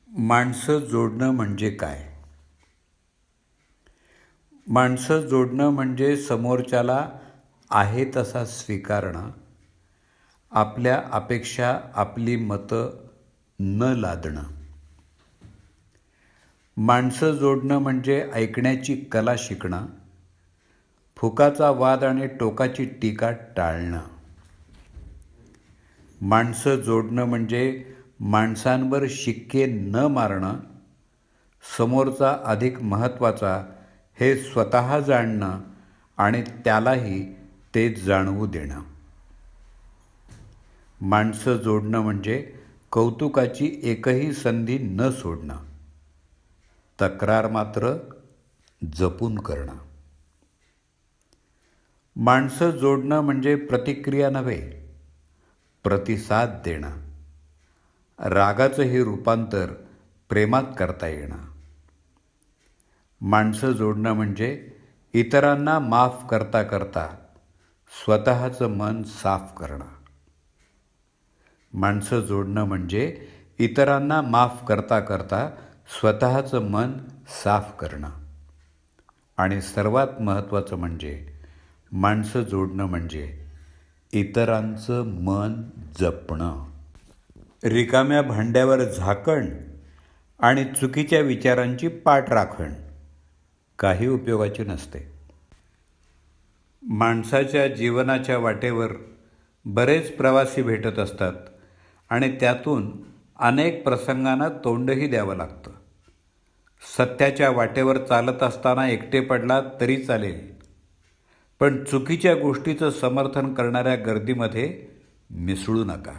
माणसं जोडणं म्हणजे काय? माणसं जोडणं म्हणजे समोरच्याला आहे तसा स्वीकारणं, आपल्या अपेक्षा, आपली मतं न लादणं. माणसं जोडणं म्हणजे ऐकण्याची कला शिकणं, फुकाचा वाद आणि टोकाची टीका टाळणं. माणसं जोडणं म्हणजे माणसांवर शिक्के न मारणं, समोरचा अधिक महत्त्वाचा हे स्वतः जाणणं आणि त्यालाही ते जाणवू देणं. माणसं जोडणं म्हणजे कौतुकाची एकही संधी न सोडणं, तक्रार मात्र जपून करणं. माणसं जोडणं म्हणजे प्रतिक्रिया नव्हे, प्रतिसाद देणं, रागाचंही रूपांतर प्रेमात करता येणं. माणसं जोडणं म्हणजे इतरांना माफ करता करता स्वतःचं मन साफ करणं. माणसं जोडणं म्हणजे इतरांना माफ करता करता स्वतःचं मन साफ करणं. आणि सर्वात महत्त्वाचं म्हणजे माणसं जोडणं म्हणजे इतरांचं मन जपणं. रिकाम्या भांड्यावर झाकण आणि चुकीच्या विचारांची पाठराखण काही उपयोगाची नसते. माणसाच्या जीवनाच्या वाटेवर बरेच प्रवासी भेटत असतात आणि त्यातून अनेक प्रसंगांना तोंडही द्यावं लागतं. सत्याच्या वाटेवर चालत असताना एकटे पडला तरी चालेल, पण चुकीच्या गोष्टीचं समर्थन करणाऱ्या गर्दीमध्ये मिसळू नका.